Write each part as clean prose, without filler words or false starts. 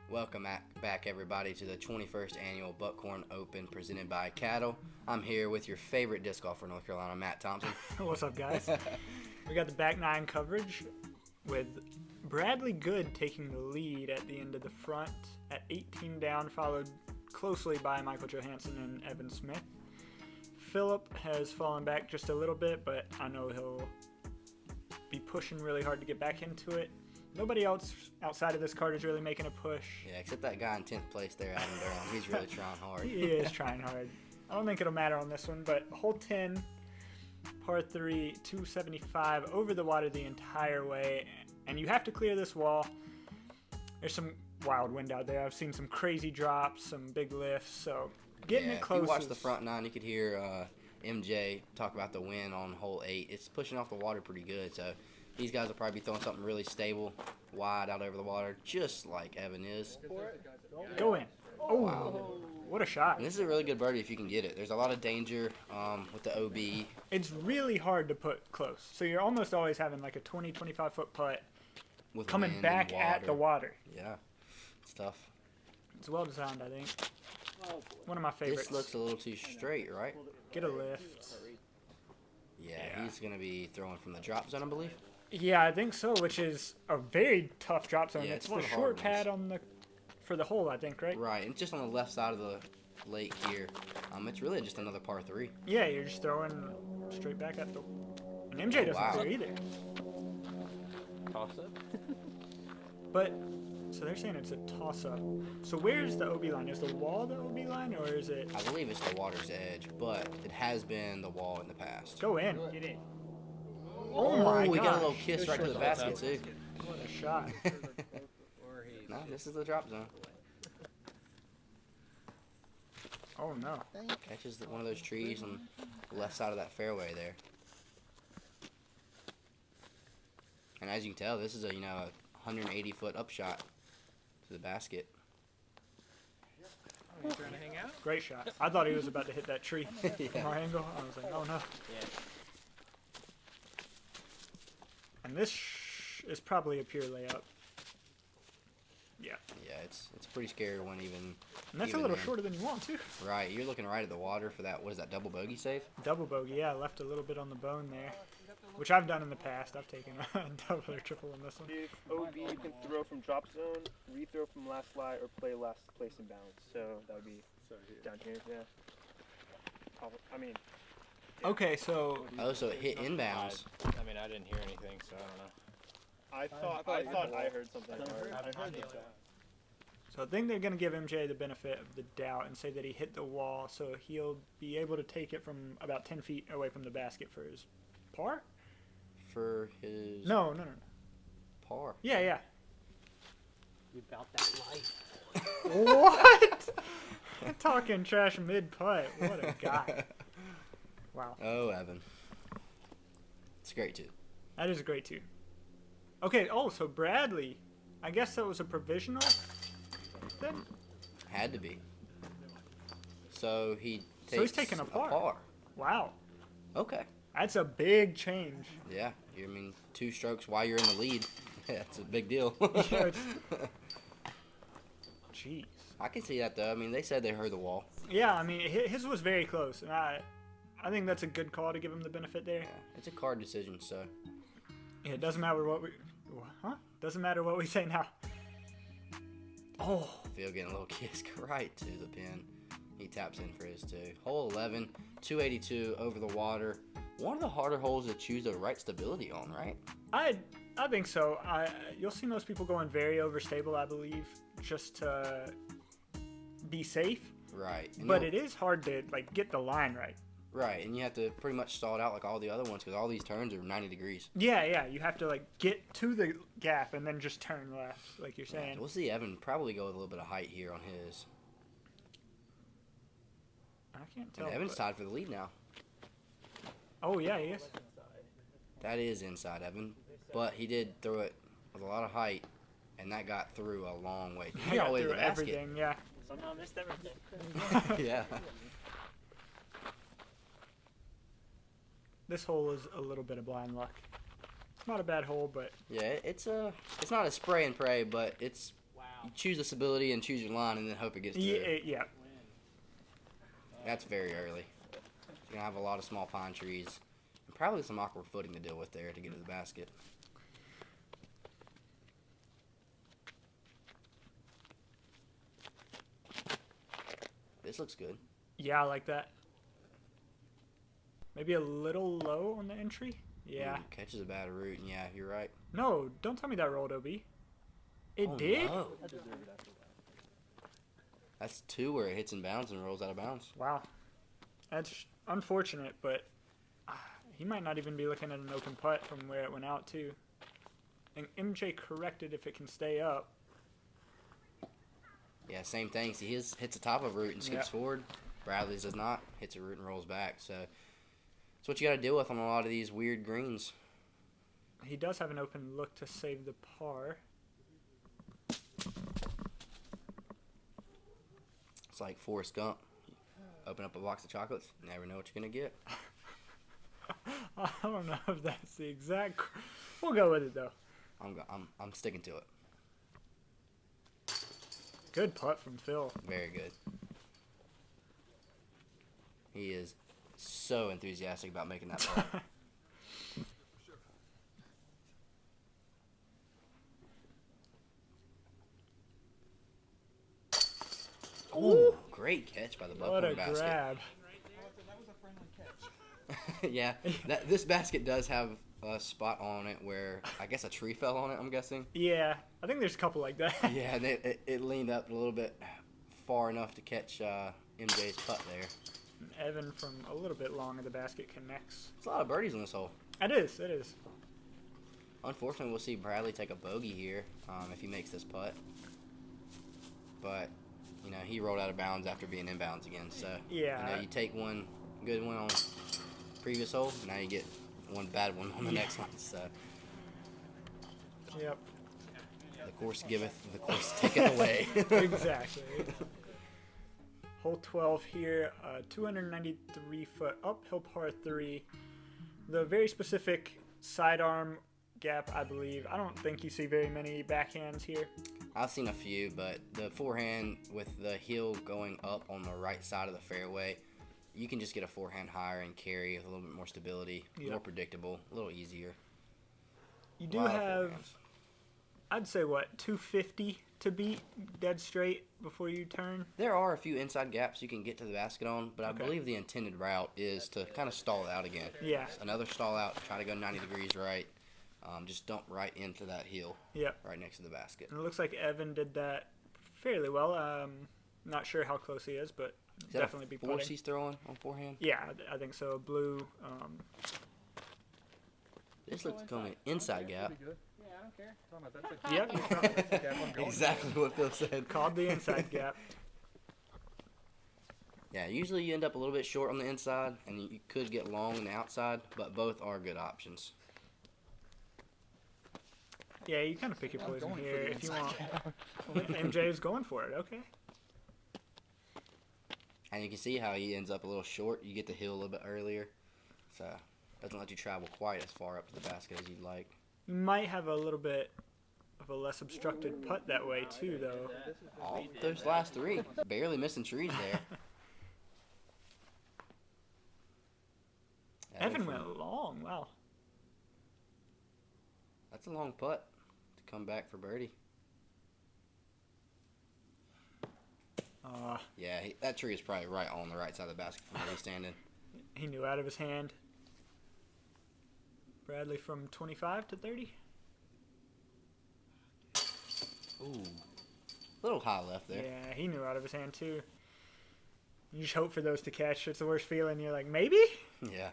Welcome back, everybody, to the 21st Annual Buckhorn Open presented by Cattle. I'm here with your favorite disc golfer in North Carolina, Matt Thompson. What's up, guys? We got the back nine coverage with Bradley Good taking the lead at the end of the front at 18 down, followed closely by Michael Johansen and Evan Smith. Phillip has fallen back just a little bit, but I know he'll be pushing really hard to get back into it. Nobody else outside of this card is really making a push. Yeah, except that guy in 10th place there, Adam Durham. He's really trying hard. He is trying hard. I don't think it'll matter on this one, but hole 10, par 3, 275, over the water the entire way. And you have to clear this wall. There's some wild wind out there. I've seen some crazy drops, some big lifts, so getting it close. If you watch the front nine, you could hear MJ talk about the wind on hole 8. It's pushing off the water pretty good, so these guys will probably be throwing something really stable, wide out over the water, just like Evan is. Go in. Oh, wow. What a shot. And this is a really good birdie if you can get it. There's a lot of danger with the OB. It's really hard to put close. So you're almost always having like a 20, 25-foot putt with coming back at the water. Yeah, it's tough. It's well designed, I think. One of my favorites. This looks a little too straight, right? Get a lift. Yeah, he's going to be throwing from the drop zone, I believe. Yeah, I think so, which is a very tough drop zone. Yeah, it's the short pad for the hole, I think, right? Right, and just on the left side of the lake here. It's really just another par 3. Yeah, you're just throwing straight back at the... And MJ doesn't clear either. Toss-up? But, so they're saying it's a toss-up. So where's the OB line? Is the wall the OB line, or is it... I believe it's the water's edge, but it has been the wall in the past. Go in. Get in. Oh my we gosh. got a little kiss right to the basket, too. What a shot. No, this is the drop zone. Oh, no. Catches one of those trees on the left side of that fairway there. And as you can tell, this is a 180-foot upshot to the basket. Oh, trying to hang out? Great shot. I thought he was about to hit that tree from our angle. I was like, oh, no. Yeah. And this is probably a pure layup. Yeah. Yeah, it's a pretty scary one even. And that's a little shorter than you want, too. Right, you're looking right at the water for that, what is that, double bogey save? Double bogey, yeah. Left a little bit on the bone there, which I've done in the past. I've taken a double or triple in this one. If OB, you can throw from drop zone, rethrow from last lie, or play last place in bounds. So that would be down here, yeah. I mean... Yeah. Okay, so... Oh, so it hit inbounds. I mean, I didn't hear anything, so I don't know. I thought I heard something. I heard that. So I think they're going to give MJ the benefit of the doubt and say that he hit the wall, so he'll be able to take it from about 10 feet away from the basket for his par? For his... No. Par. Yeah. About that life. What? Talking trash mid-putt. What a guy. Wow. Oh, Evan. It's great, too. That is a great too. Okay, so Bradley. I guess that was a provisional then? Had to be. So he takes So he's taking a par. Wow. Okay. That's a big change. Yeah. I mean, 2 strokes while you're in the lead. Yeah, that's a big deal. Yeah, jeez. I can see that, though. I mean, they said they heard the wall. Yeah, I mean, his was very close. And I think that's a good call to give him the benefit there. Yeah, it's a card decision, so. Yeah, it doesn't matter what we... Huh? Doesn't matter what we say now. Oh. Phil getting a little kiss right to the pin. He taps in for his 2. Hole 11, 282 over the water. One of the harder holes to choose the right stability on, right? I think so. You'll see most people going very overstable, I believe, just to be safe. Right. And But it is hard to get the line right. Right, and you have to pretty much stall it out like all the other ones because all these turns are 90 degrees. Yeah. You have to get to the gap and then just turn left, like you're saying. Yeah, we'll see Evan probably go with a little bit of height here on his. I can't tell. And Evan's tied for the lead now. Oh yeah, he is. That is inside Evan, but he did throw it with a lot of height, and that got through a long way. He got all the way to through the basket. everything. Yeah. Somehow missed everything. Yeah. This hole is a little bit of blind luck. It's not a bad hole, but Yeah, it's not a spray and pray, but it's You choose the stability and choose your line, and then hope it gets through. Yeah. That's very early. You're gonna have a lot of small pine trees, and probably some awkward footing to deal with there to get to the basket. This looks good. Yeah, I like that. Maybe a little low on the entry. Yeah. Ooh, catches a bad root, and yeah, you're right. No, don't tell me that rolled, OB. It Oh, did? no. That's 2 where it hits in bounds and rolls out of bounds. Wow. That's unfortunate, but he might not even be looking at an open putt from where it went out, too. And MJ corrected if it can stay up. Yeah, same thing. See, his hits the top of a root and skips forward. Bradley's does not. Hits a root and rolls back. So that's what you got to deal with on a lot of these weird greens. He does have an open look to save the par. It's like Forrest Gump. Open up a box of chocolates, never know what you're going to get. I don't know if that's the exact... We'll go with it, though. I'm sticking to it. Good putt from Phil. Very good. He is so enthusiastic about making that putt. Ooh, great catch by the What a Buckhorn basket. grab. Yeah, this basket does have a spot on it where I guess a tree fell on it, I'm guessing. Yeah, I think there's a couple like that. Yeah, and it leaned up a little bit far enough to catch MJ's putt there. Evan from a little bit long of the basket connects. It's a lot of birdies in this hole. It is. Unfortunately, we'll see Bradley take a bogey here if he makes this putt. But, you know, he rolled out of bounds after being in bounds again. So, Yeah. you know, you take one good one on previous hole, now you get one bad one on the next one. So, Yep. the course giveth, the course taketh away. Exactly. Hole 12 here, 293-foot uphill par 3. The very specific sidearm gap, I believe. I don't think you see very many backhands here. I've seen a few, but the forehand with the heel going up on the right side of the fairway, you can just get a forehand higher and carry with a little bit more stability, more predictable, a little easier. You do have, I'd say, 250 to beat dead straight before you turn? There are a few inside gaps you can get to the basket on, but I believe the intended route is to kind of stall it out again. Yeah. Another stall out, try to go 90 degrees right. Just dump right into that hill. Yep. Right next to the basket. And it looks like Evan did that fairly well. Not sure how close he is, but Is that definitely a be force putting. he's throwing on forehand? Yeah, I think so. Blue. This looks like an inside gap. Yeah, I don't care. Yep. Exactly what Phil said. Called the inside gap. Yeah, usually you end up a little bit short on the inside, and you could get long on the outside, but both are good options. Yeah, you kind of pick your poison here if you want. MJ is going for it. Okay. And you can see how he ends up a little short. You get the hill a little bit earlier, so doesn't let you travel quite as far up to the basket as you'd like. You might have a little bit of a less obstructed putt that way too, though. Oh, those last three, barely missing trees there. Evan went long. Wow. That's a long putt to come back for birdie. Yeah, that tree is probably right on the right side of the basket from where he's standing. He knew out of his hand. Bradley from 25 to 30. Ooh, a little high left there. Yeah, he knew out of his hand too. You just hope for those to catch. It's the worst feeling. You're like, maybe? Yeah.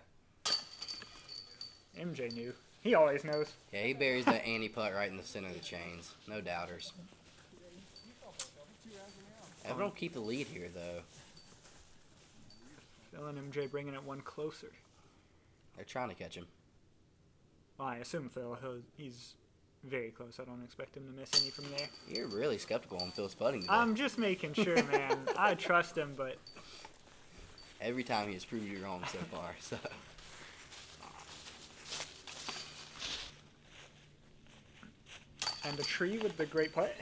MJ knew. He always knows. Yeah, he buries that Annie putt right in the center of the chains. No doubters. Evan will keep the lead here, though. Phil and MJ bringing it one closer. They're trying to catch him. Well, I assume Phil, he's very close. I don't expect him to miss any from there. You're really skeptical on Phil's putting today. I'm just making sure, man. I trust him, but... Every time he has proved you wrong so far, so... And the tree with the great putt.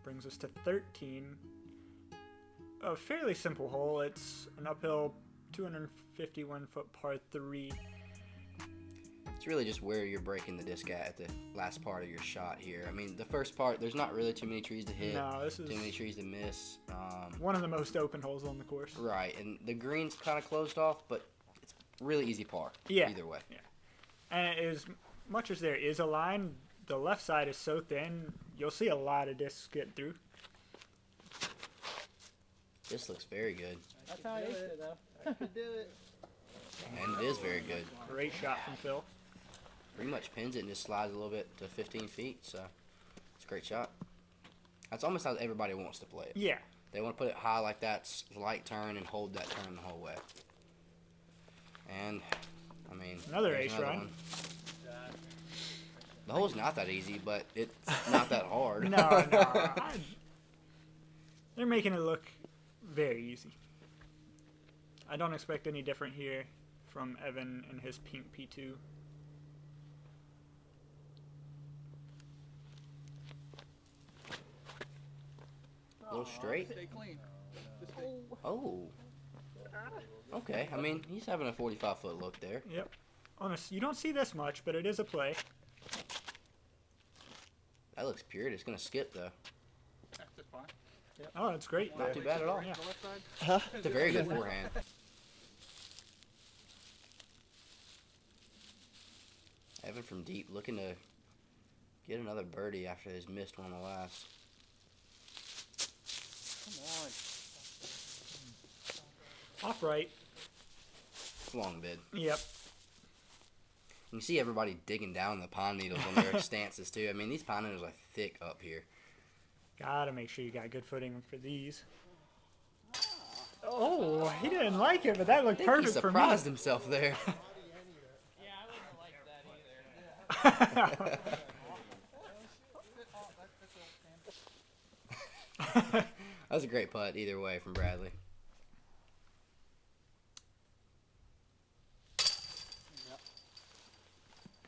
brings us to 13. A fairly simple hole. It's an uphill 251-foot par 3. It's really just where you're breaking the disc at the last part of your shot here. I mean, the first part, there's not really too many trees to hit, No, this is too many trees to miss. one of the most open holes on the course. Right, and the green's kind of closed off, but it's really easy par. Yeah. Either way. Yeah. And as much as there is a line, the left side is so thin, you'll see a lot of discs get through. This looks very good, That's how I aced it, though. I could do it. and it is very good. Great shot from Phil. Pretty much pins it and just slides a little bit to 15 feet, so it's a great shot. That's almost how everybody wants to play it. Yeah. They want to put it high like that, light turn, and hold that turn the whole way. And, I mean, Another there's ace run. one. The hole's not that easy, but it's not that hard. No. They're making it look very easy. I don't expect any different here from Evan and his pink P2. A little straight. Stay clean. Oh. Okay, I mean, he's having a 45-foot look there. Yep. Honest, you don't see this much, but it is a play. That looks pure. It's going to skip, though. That's fine. Oh, that's great. Not too bad at all. Yeah. The left side? It's a very good forehand. Evan from deep looking to get another birdie after his missed one on the last. Come on. Off right. It's a long bid. Yep. You can see everybody digging down the pine needles on their stances, too. I mean, these pine needles are thick up here. Gotta make sure you got good footing for these. Oh, he didn't like it, but that I looked think he perfect for me. surprised himself there. Yeah, I wouldn't have liked that either. That was a great putt either way from Bradley.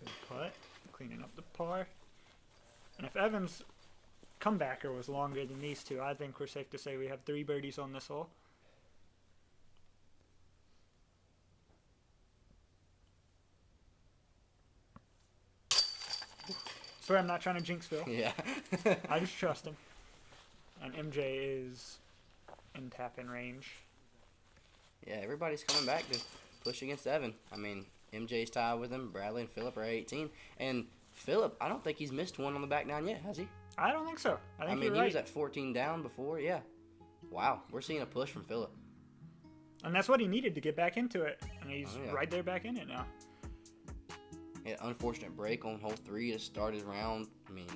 Good putt. Cleaning up the par. And if Evan's comebacker was longer than these two, I think we're safe to say we have 3 birdies on this hole. Swear I'm not trying to jinx Phil. Yeah. I just trust him. And MJ is in tap-in range. Yeah, everybody's coming back to push against Evan. I mean, MJ's tied with him. Bradley and Phillip are 18. And Phillip, I don't think he's missed one on the back nine yet, has he? I don't think so. I think mean, you're he right. was at 14 down before. Yeah. Wow, we're seeing a push from Phillip. And that's what he needed to get back into it. And he's Oh, yeah. right there back in it now. Yeah, unfortunate break on hole 3 to start his round. I mean,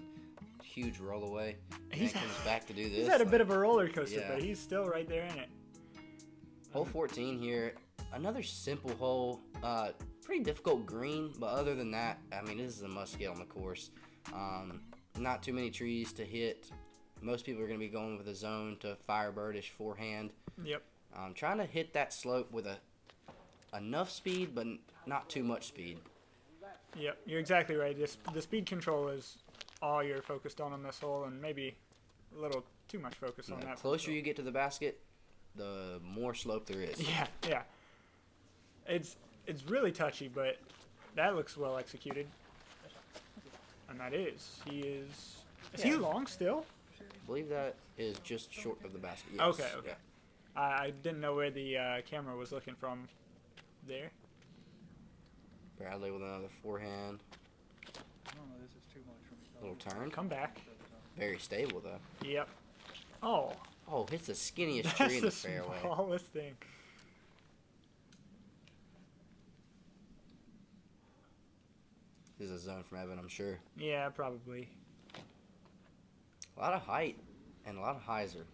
huge roll away. And He's- then comes back to do this. He's had a like, bit of a roller coaster, yeah. but he's still right there in it. Hole 14 here. Another simple hole. Pretty difficult green, but other than that, I mean, this is a must get on the course. Not too many trees to hit. Most people are going to be going with a zone to firebirdish forehand. Yep. Trying to hit that slope with enough speed, but not too much speed. Yep. You're exactly right. The speed control is all you're focused on this hole, and maybe a little too much focus on The that. closer you get to the basket, the more slope there is. Yeah. It's really touchy, but that looks well executed. And that is. He is. Is he Yeah. long still? I believe that is just short of the basket. Yes. Okay. Yeah. I didn't know where the camera was looking from there. Bradley with another forehand. This is too much for me. Little turn. Come back. Very stable, though. Yep. Oh, Oh, hits the skinniest that's tree in the the fairway. smallest thing. This is a zone from Evan, I'm sure. Yeah, probably. A lot of height and a lot of hyzer.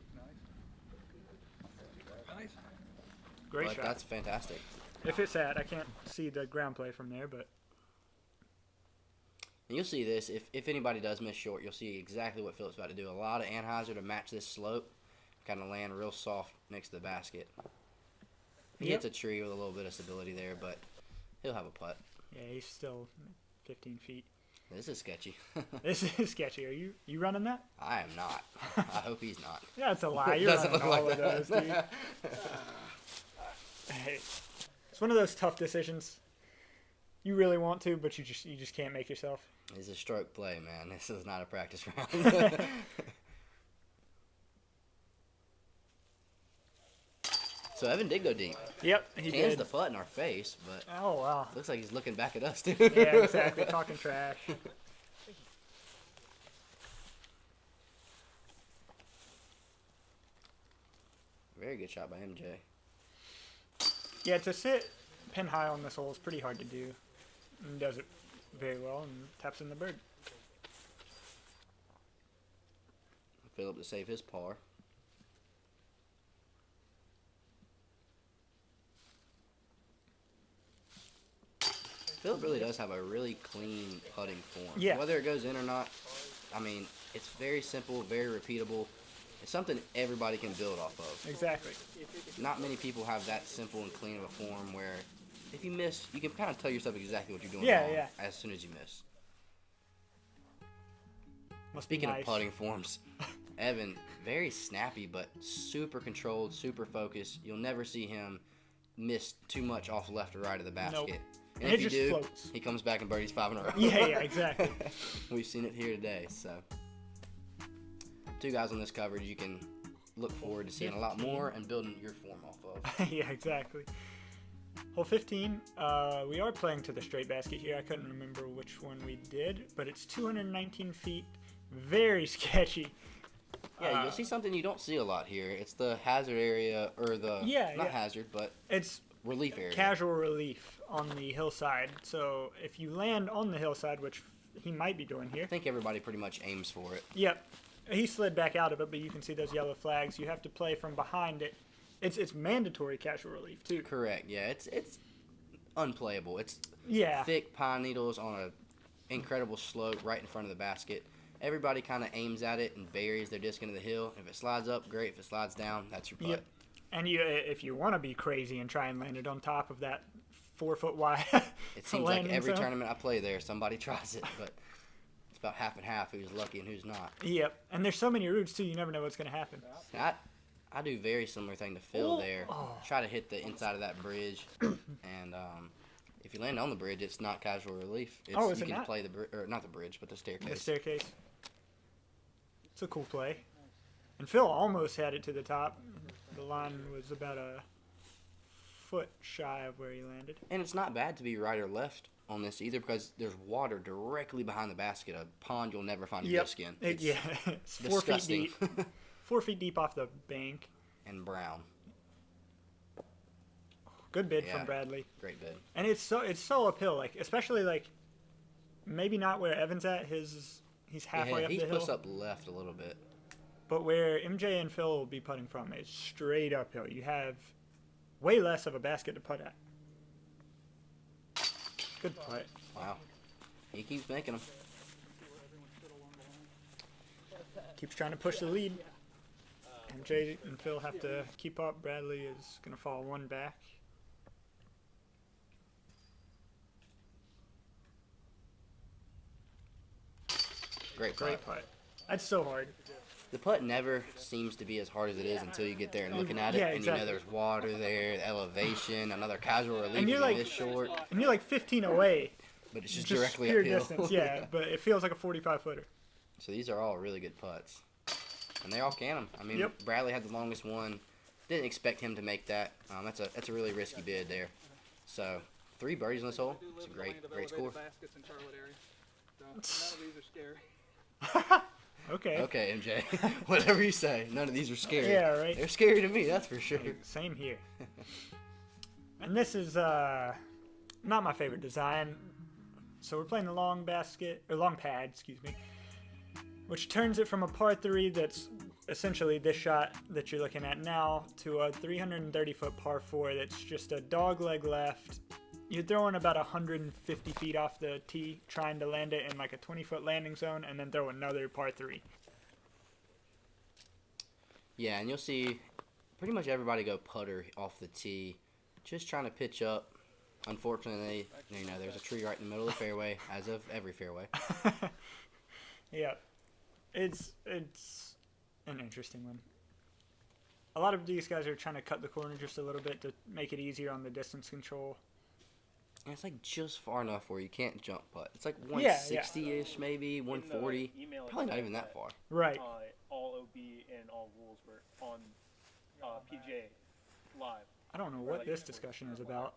Nice. Great But shot. that's fantastic. If it's at, I can't see the ground play from there, but And you'll see this. If anybody does miss short, you'll see exactly what Philip's about to do. A lot of anhyzer to match this slope. Kind of land real soft next to the basket. He Yep. hits a tree with a little bit of stability there, but he'll have a putt. yeah, he's still 15 feet. This is sketchy. This is sketchy. Are you running that? I am not. I hope he's not. Yeah, it's a lie. You're Doesn't running look all like of those, that. dude. Hey, it's one of those tough decisions. You really want to, but you just can't make yourself. It's a stroke play, man. This is not a practice round. So Evan did go deep. Yep, he Cans did. the putt in our face, but Oh wow. looks like he's looking back at us too. Yeah, exactly. Talking trash. Very good shot by MJ. Yeah, to sit pin high on this hole is pretty hard to do. And does it very well and taps in the bird. Philip to save his par. Philip really does have a really clean putting form. Yeah. Whether it goes in or not, I mean, it's very simple, very repeatable. It's something everybody can build off of. Exactly. Not many people have that simple and clean of a form where if you miss, you can kind of tell yourself exactly what you're doing Yeah, wrong yeah. as soon as you miss. Must be Speaking nice. of putting forms, Evan, very snappy but super controlled, super focused. You'll never see him miss too much off left or right of the basket. Nope. And And if it you just do, floats. he comes back and birdies 5 in a row. Yeah, exactly. We've seen it here today. So, 2 guys on this coverage, you can look forward to seeing a lot more and building your form off of. Yeah, exactly. Hole 15, we are playing to the straight basket here. I couldn't remember which one we did, but it's 219 feet. Very sketchy. Yeah, you'll see something you don't see a lot here. It's the hazard area, or the, Yeah, not yeah. hazard, but It's relief area. casual relief on the hillside. So if you land on the hillside, which he might be doing here. I think everybody pretty much aims for it. Yep. He slid back out of it, but you can see those yellow flags. You have to play from behind it. It's mandatory casual relief too. Correct. Yeah, it's unplayable. It's Yeah. thick pine needles on a incredible slope right in front of the basket. Everybody kind of aims at it and buries their disc into the hill. If it slides up, great. If it slides down, that's your putt. Yep. And if you want to be crazy and try and land it on top of that 4 foot wide, It seems like landing every zone. tournament I play there, somebody tries it, but it's about half and half who's lucky and who's not. Yep. And there's so many routes too. You never know what's gonna happen. I do very similar thing to Phil Oh. there. Oh. Try to hit the inside of that bridge, and if you land on the bridge, it's not casual relief. It's, Oh, is you it can not? play or not the bridge, but the staircase. The staircase. It's a cool play. And Phil almost had it to the top. The line was about a foot shy of where he landed. And it's not bad to be right or left on this either because there's water directly behind the basket, a pond you'll never find your disc in. It's Yeah. It's 4 feet disgusting. deep. 4 feet deep off the bank. and brown. Good bid Yeah. from Bradley. Great bid. And it's so uphill, like especially like maybe not where Evan's at. He's halfway up He the puts hill. up left a little bit. But where MJ and Phil will be putting from is straight uphill. You have way less of a basket to putt at. Good putt. Wow. He keeps making them. Keeps trying to push the lead. MJ and Phil have to keep up. Bradley is going to fall one back. Great putt. Great putt. That's so hard. The putt never seems to be as hard as it is until you get there and looking at it, Yeah, and exactly. you know there's water there, elevation, another casual relief. And you're you like- this short, And you're like 15 away. but it's just Just directly pure uphill. distance, yeah. But it feels like a 45 footer. So these are all really good putts, and they all can them. I mean, Yep. Bradley had the longest one. Didn't expect him to make that. That's a really risky bid there. So 3 birdies on this hole. It's a great score. Baskets in Charlotte area. So none of these are scary. Okay. Okay, MJ. Whatever you say. None of these are scary. Yeah, right. They're scary to me, that's for sure. Same here. And this is not my favorite design. So we're playing the long pad, excuse me, which turns it from a par 3 that's essentially this shot that you're looking at now to a 330-foot par 4 that's just a dog leg left. You're throwing about 150 feet off the tee, trying to land it in like a 20-foot landing zone, and then throw another par 3. Yeah, and you'll see pretty much everybody go putter off the tee, just trying to pitch up. Unfortunately, there's a tree right in the middle of the fairway, as of every fairway. Yeah, it's an interesting one. A lot of these guys are trying to cut the corner just a little bit to make it easier on the distance control. And it's like just far enough where you can't jump putt. It's like Yeah, 160-ish, maybe 140. Email it Probably not said even that far. Right. All OB and all rules were on PJ live. I don't know what this discussion is about.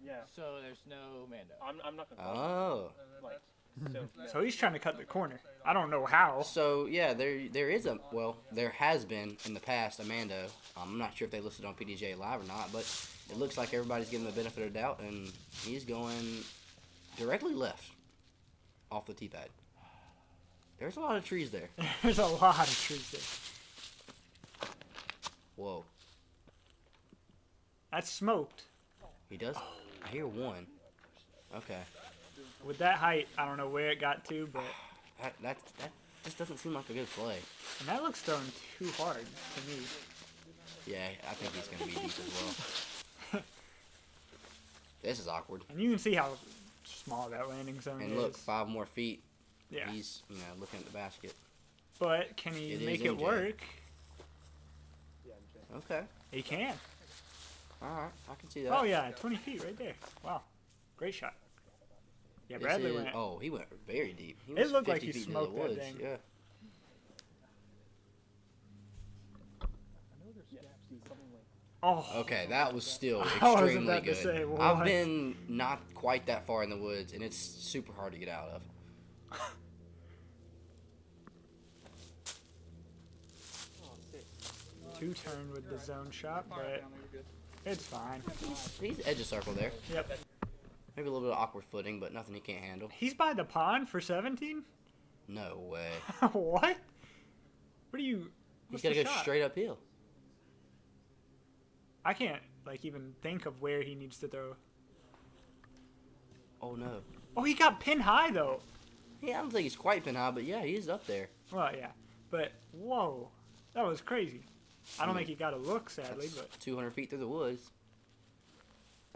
Yeah. So there's no Mando. I'm not gonna. Oh. Like, So he's trying to cut the corner. I don't know how. So yeah, there has been in the past a Mando. I'm not sure if they listed on PDJ Live or not, but it looks like everybody's giving the benefit of the doubt, and he's going directly left off the tee pad. There's a lot of trees there. There's a lot of trees there. Whoa. That's smoked. He does? I hear one. Okay. With that height, I don't know where it got to, but That just doesn't seem like a good play. and that looks thrown too hard to me. Yeah, I think he's going to be deep as well. This is awkward. And you can see how small that landing zone And is. look, 5 more feet. Yeah. He's, looking at the basket. But can he It is make it MJ. work? yeah, Okay. He can. All right. I can see that. Oh yeah, 20 feet right there. Wow, great shot. Yeah, This Bradley is- went. Oh, he went very deep. He It was looked like 50 he feet into smoked the that woods. thing. Yeah. Oh, Okay, that was still I was extremely about to good. say, what? I've been not quite that far in the woods, and it's super hard to get out of. two turn with the zone shot, but it's fine. He's edge of circle there. Yep. Maybe a little bit of awkward footing, but nothing he can't handle. He's by the pond for 17. No way. What? What do you? He's What's got to the go shot? straight uphill. I can't even think of where he needs to throw. Oh no. Oh, he got pin high though. Yeah, I don't think he's quite pin high, but yeah, he's up there. Well, yeah, but whoa, that was crazy. I don't think he got a look, sadly, That's 200 feet through the woods.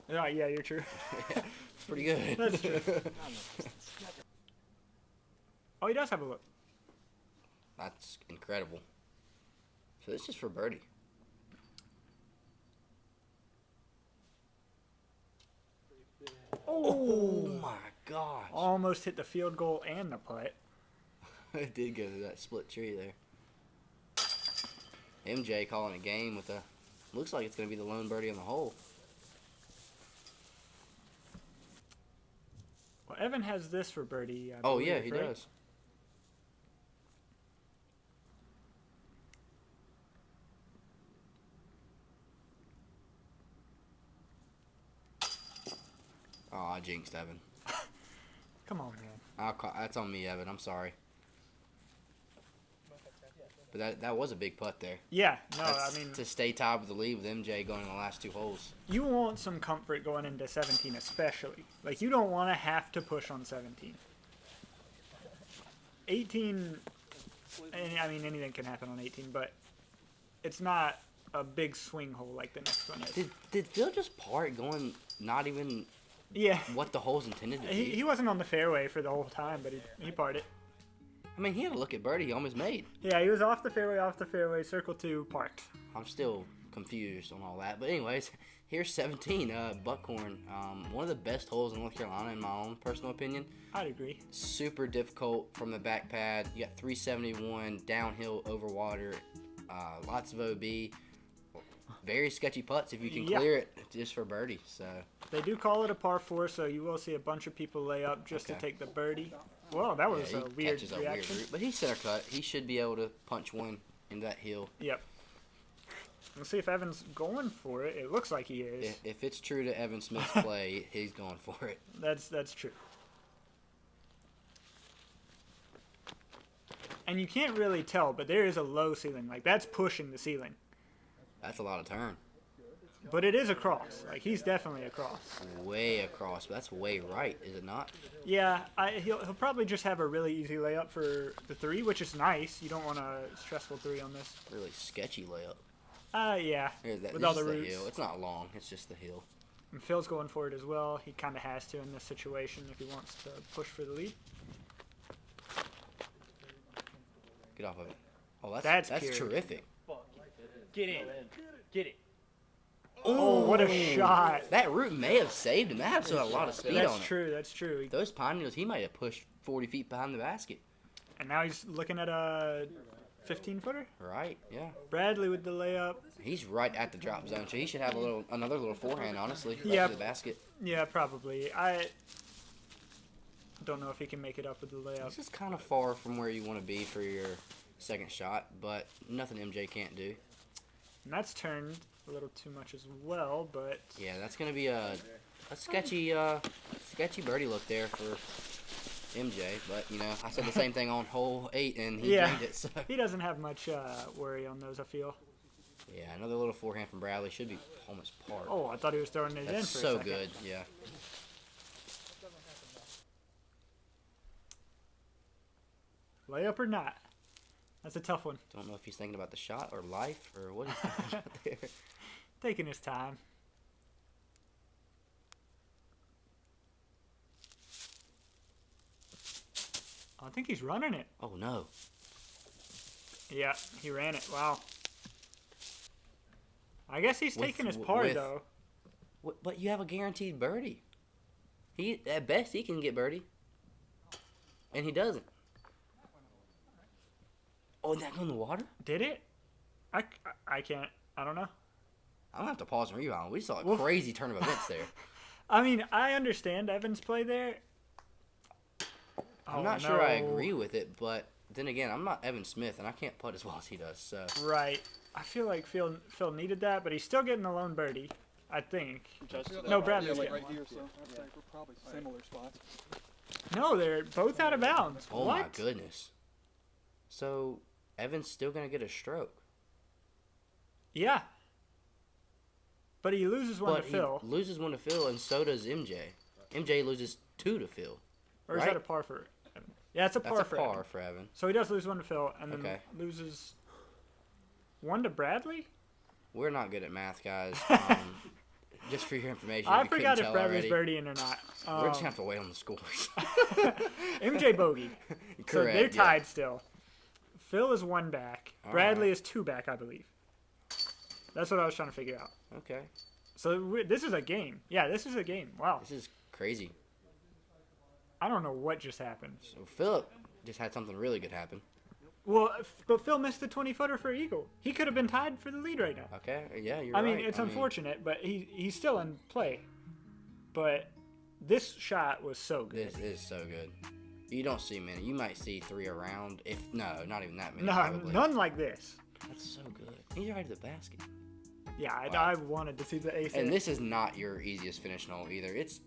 but oh yeah, you're true. Yeah, it's pretty good. That's true. Oh, he does have a look. That's incredible. So this is for birdie. Oh my gosh. Almost hit the field goal and the putt. It did go through that split tree there. MJ calling a game with a... Looks like it's going to be the lone birdie on the hole. Well, Evan has this for birdie. I Oh, believe, yeah, he right? does. Oh, I jinxed Evan. Come on, man. That's on me, Evan. I'm sorry. But that was a big putt there. Yeah, no, That's I mean, to stay tied with the lead with MJ going in the last 2 holes. you want some comfort going into 17 especially. Like, you don't want to have to push on 17. 18, and I mean, anything can happen on 18, but it's not a big swing hole like the next one is. Did Phil just part going not even Yeah. what the hole's intended to be? He wasn't on the fairway for the whole time, but he parted. I mean, he had a look at birdie he almost made. Yeah, he was off the fairway, circle 2, parked. I'm still confused on all that. But anyways, here's 17, Buckhorn. One of the best holes in North Carolina in my own personal opinion. I'd agree. Super difficult from the back pad. You got 371 downhill over water. Lots of OB. Very sketchy putts if you can Yeah. clear it just for birdie. So They do call it a par 4, so you will see a bunch of people lay up just to Okay. take the birdie. Whoa, that was yeah, a he weird catches a reaction. weird route, but he's center cut. He should be able to punch one into that hill. Yep. Let's see if Evan's going for it. It looks like he is. If it's true to Evan Smith's play, he's going for it. That's true. And you can't really tell, but there is a low ceiling. Like, that's pushing the ceiling. That's a lot of turn. But it is across. Like, he's definitely across. Way across, but that's way right, is it not? Yeah, he'll probably just have a really easy layup for the 3, which is nice. You don't want a stressful 3 on this. Really sketchy layup. Yeah, Here, with this all is the the roots. hill. It's not long. It's just the hill. And Phil's going for it as well. He kind of has to in this situation if he wants to push for the lead. Get off of it. Oh, That's that's pure. terrific. Get in. Get it. Oh, what a shot. That root may have saved him. That had a lot of speed on That's it. true. That's true. Those pine needles, he might have pushed 40 feet behind the basket. And now he's looking at a 15-footer. Right, yeah. Bradley with the layup. He's right at the drop zone, so he should have another little forehand, honestly, right Yep. to the basket. Yeah, probably. I don't know if he can make it up with the layup. This is kind of far from where you want to be for your second shot, but nothing MJ can't do. And that's turned a little too much as well, but Yeah, that's going to be a sketchy birdie look there for MJ, but, you know, I said the same thing on hole 8, and he Yeah. drained it, so. he doesn't have much worry on those, I feel. Yeah, another little forehand from Bradley should be almost par. Oh, I thought he was throwing it in for That's a so second. good, yeah. Layup or not? That's a tough one. Don't know if he's thinking about the shot or life or what he's thinking about there. Taking his time. I think he's running it. Oh, no. Yeah, he ran it. Wow. I guess he's With- taking his par, with- though. But you have a guaranteed birdie. At best, he can get birdie. And he doesn't. Oh, did that go in the water? Did it? I can't. I don't know. I'm going to have to pause and rewound. We saw a Well- crazy turn of events there. I mean, I understand Evan's play there. I'm Oh, not sure I no. agree with it, but then again, I'm not Evan Smith, and I can't putt as well as he does. So Right. I feel like Phil needed that, but he's still getting a lone birdie, I think. No, Bradley's like getting right here, so I'd say we're probably similar spots. No, they're both out of bounds. oh what? my goodness. So Evan's still going to get a stroke. Yeah. But he loses one But to he Phil. loses one to Phil, and so does MJ. MJ loses 2 to Phil. Or is right? that a par for Evan? Yeah, it's a par That's a for par Evan. for Evan. So he does lose one to Phil, and then Okay. loses one to Bradley? We're not good at math, guys. Just for your information, I if you forgot couldn't if tell Bradley's already, birdieing or not. we're just going to have to wait on the scores. MJ bogey. So Correct. they're yeah. tied still. Phil is 1 back. All Bradley right. is 2 back, I believe. That's what I was trying to figure out. Okay. So this is a game. Yeah, this is a game. Wow. This is crazy. I don't know what just happened. So Philip just had something really good happen. Well, but Phil missed the 20-footer for eagle. He could have been tied for the lead right now. Okay. Yeah, you're I right. mean, it's unfortunate, but he's still in play. But this shot was so good. This is so good. You don't see many. You might see 3 around. No, not even that many. No, probably. none like this. That's so good. He's right to the basket. Yeah, Wow. I wanted to see the ace. And this is not your easiest finish hole either. It's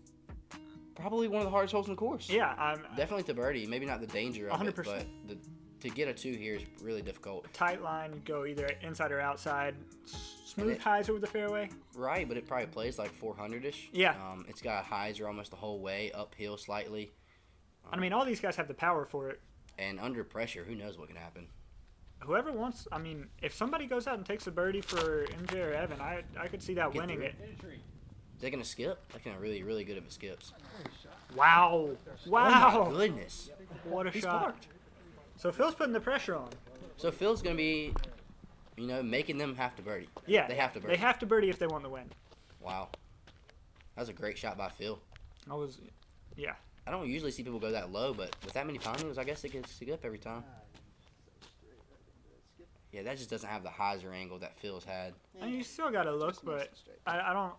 probably one of the hardest holes in the course. Yeah, I'm Definitely to birdie. Maybe not the danger of 100%. it, but to get a 2 here is really difficult. tight line. Go either inside or outside. Smooth it- highs over the fairway. Right, but it probably plays like 400-ish. Yeah. It's got hyzer almost the whole way, uphill slightly. I mean, all these guys have the power for it. And under pressure, who knows what can happen. Whoever wants, I mean, if somebody goes out and takes a birdie for MJ or Evan, I could see that Get winning through. it. Is they going to skip? They're going to really, really good if it skips. Wow. Oh Wow. my goodness. What a He's shot. parked. So Phil's putting the pressure on. So Phil's going to be, making them have to birdie. Yeah. They have to birdie. They have to birdie if they want the win. Wow. That was a great shot by Phil. Yeah. I don't usually see people go that low, but with that many pine needles, I guess it gets skip every time. Yeah, that just doesn't have the hyzer angle that Phil's had. I mean, you still got to look, but I don't.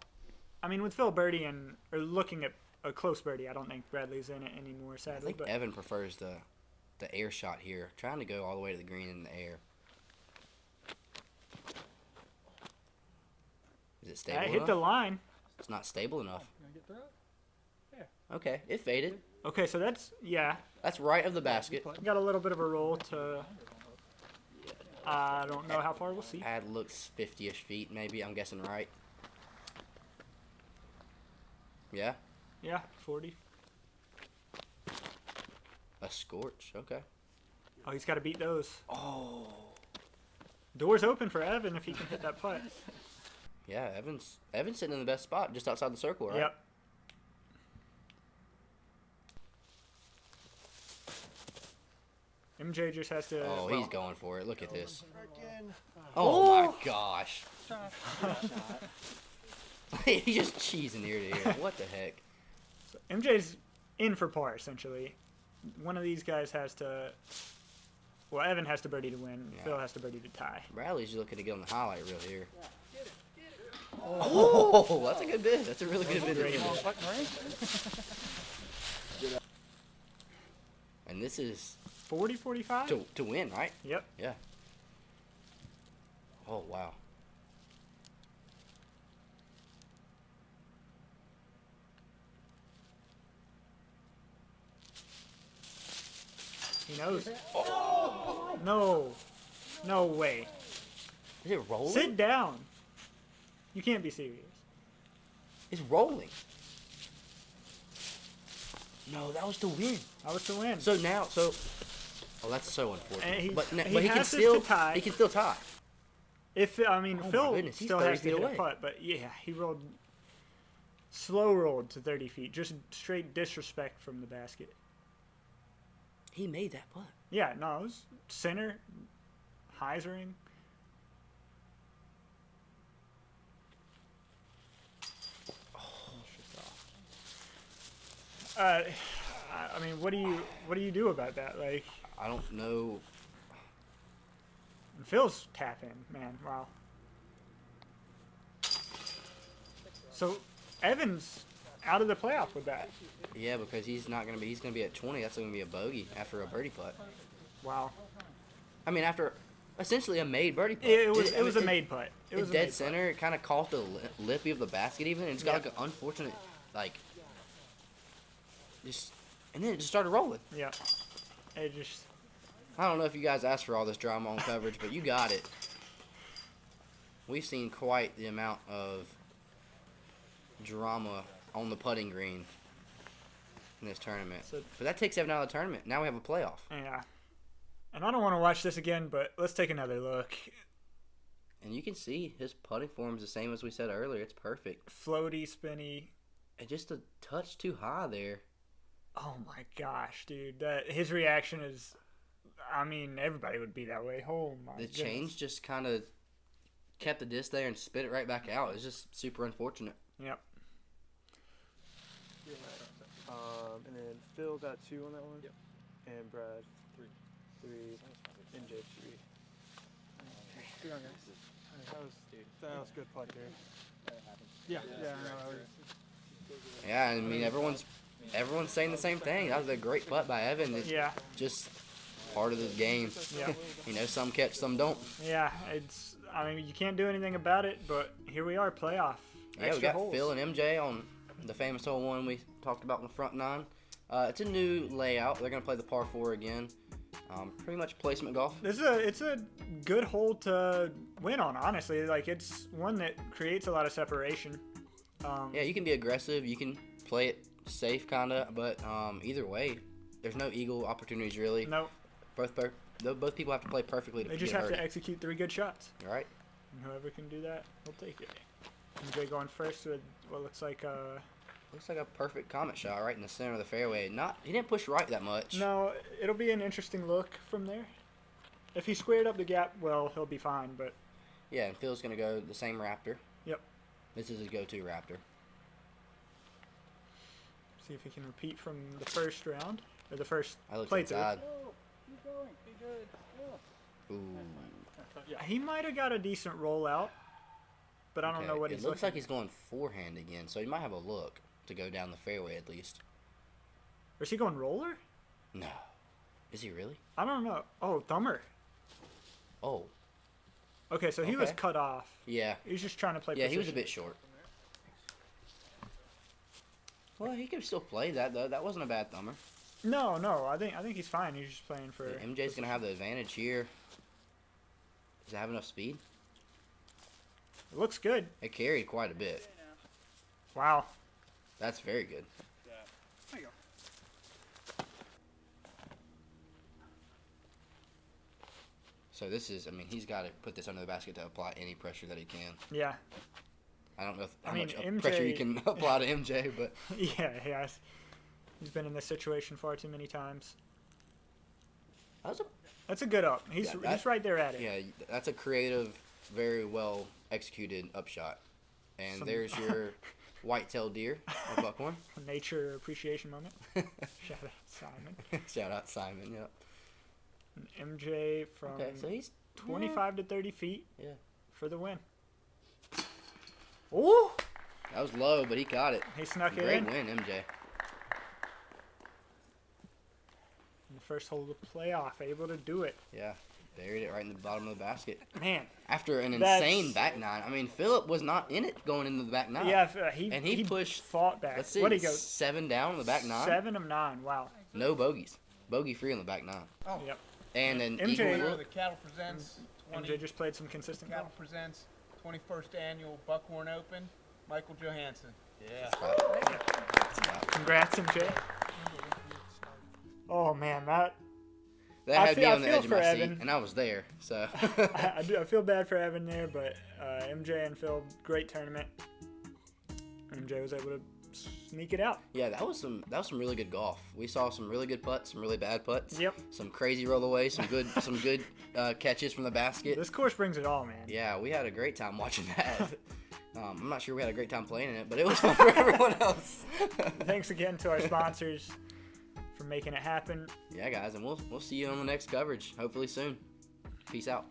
I mean, with Phil birdie or looking at a close birdie, I don't think Bradley's in it anymore, I sadly. think But Evan prefers the air shot here, trying to go all the way to the green in the air. Is it stable that hit enough? the line. It's not stable enough. Gonna get through it? Okay, it faded. Okay, so that's That's right of the basket. got a little bit of a roll to. I don't know how far we'll see. Pad looks 50-ish feet, maybe. I'm guessing right. Yeah, Yeah, 40. a scorch. Okay. Oh, he's got to beat those. Oh, Doors open for Evan if he can hit that putt. Yeah, Evan's sitting in the best spot, just outside the circle, right? Yep. MJ just has to. Oh, well, he's going for it. Look at this. Again. Oh my gosh. He's just cheesing ear to ear. What the heck? MJ's in for par, essentially. One of these guys has to. Well, Evan has to birdie to win. Yeah. Phil has to birdie to tie. Bradley's looking to get on the highlight reel here. Oh, that's a good bid. That's a really good bid. Great to bid. end. And this is 40-45? to win, right? Yep. Yeah. Oh, wow. He knows. No. No way. Is it rolling? Sit down. You can't be serious. It's rolling. No, that was to win. I was to win. So now, oh, that's so unfortunate. And he- but he he can has this still to tie. He can still tie. If I mean, Oh my Phil goodness, he's still 30 has to feet hit away. a putt, but yeah, he rolled, slow rolled to 30 feet. Just straight disrespect from the basket. He made that putt. Yeah, no, it was center, hyzering. I mean, what do you do about that? Like, I don't know. Phil's tap in, man. Wow. So, Evans out of the playoff with that. Yeah, because he's not gonna be. He's gonna be at 20. That's gonna be a bogey after a birdie putt. Wow. I mean, after essentially a made birdie putt. It was a made putt. It was It's a dead made center. It kind of caught the lippy of the basket even. And it's got Yeah. like an unfortunate just, and then it just started rolling. putt. Yeah. It just. I don't know if you guys asked for all this drama on coverage, but you got it. We've seen quite the amount of drama on the putting green in this tournament. So- But that takes Evan out of the tournament. Now we have a playoff. Yeah. And I don't want to watch this again, but let's take another look. And you can see his putting form is the same as we said earlier. It's perfect. Floaty, spinny. And just a touch too high there. Oh my gosh, dude. His reaction is. I mean, everybody would be that way. Oh my The goodness. change just kind of kept the disc there and spit it right back out. It's just super unfortunate. Yep. And then Phil got 2 on that one. Yep. And Brad 3. And Jay 3. Good on, guys. That was good putt there. Yeah, yeah, I know. Yeah, I mean everyone's saying the same thing. That was a great putt by Evan. It's Yeah. just part of the game. Yeah. You know, some catch, some don't. Yeah. It's. I mean, you can't do anything about it, but here we are, playoff. Yeah, we Extra got holes. Phil and MJ on the famous hole 1 we talked about in the front 9. It's a new layout. They're gonna play the par 4 again. Pretty much placement golf. It's a good hole to win on, honestly. Like, it's one that creates a lot of separation. Yeah, you can be aggressive. You can play it safe, kinda. But either way, there's no eagle opportunities really. No, Both people have to play perfectly to they just get have birdie. to execute 3 good shots. All right. And whoever can do that, will take it. MJ going first with what looks like Looks like a perfect comet shot right in the center of the fairway. He didn't push right that much. No, it'll be an interesting look from there. If he squared up the gap, well, he'll be fine, but Yeah, and Phil's gonna go the same Raptor. Yep. This is his go-to Raptor. see if he can repeat from the first round, or the first I looked play through. inside. Keep going. Be good. Ooh. He might have got a decent rollout, but I don't know what It he's looks looking like he's going forehand again, so he might have a look to go down the fairway at least. Or is he going roller? No. Is he really? I don't know. Oh, thumber. Oh. Okay, so he was Okay. cut off. Yeah. He was just trying to play Yeah, he was a position. bit short. Well, he could still play that though. That wasn't a bad thumber. No, I think he's fine. He's just playing for. Yeah, MJ's gonna have the advantage here. Does it have enough speed? It looks good. It carried quite a bit. Wow. That's very good. There you go. So this is, I mean, he's got to put this under the basket to apply any pressure that he can. Yeah. I don't know how I mean, much pressure you MJ can apply to MJ, but Yeah, he has. He's been in this situation far too many times. That's a good up. He's right there at it. yeah, that's a creative, very well executed upshot. And there's your white-tailed deer at Buckhorn. Nature appreciation moment. Shout out Simon. Shout out Simon. Yep. And MJ from Okay, so he's 25 to 30 feet. Yeah. For the win. Ooh, that was low, but he caught it. He snuck it Great in. win, MJ. In the first hole of the playoff, able to do it. Yeah, buried it right in the bottom of the basket. Man. After an That's- insane back nine. I mean, Phillip was not in it going into the back nine. Yeah, And he pushed- fought back. Let's see, What did he go? 7 down on the back nine. 7 of 9. Wow. No bogeys. Bogey free on the back nine. Oh. Yep. And then MJ equal Winner of look. the Cattle Presents MJ just played some consistent Cattle golf. Presents 21st Annual Buckhorn Open. Michael Johansen. Yeah. Congrats, MJ. Oh man, that That I had feel- me I on the feel edge of my for seat, Evan. and I was there. So I feel bad for Evan there, but MJ and Phil, great tournament. MJ was able to sneak it out. yeah, that was some really good golf. We saw some really good putts, some really bad putts. Yep. Some crazy rollaways, some good catches from the basket. This course brings it all, man. Yeah, we had a great time watching that. I'm not sure we had a great time playing in it, but it was fun for everyone else. Thanks again to our sponsors for making it happen. Yeah, guys, and we'll see you on the next coverage, hopefully soon. Peace out.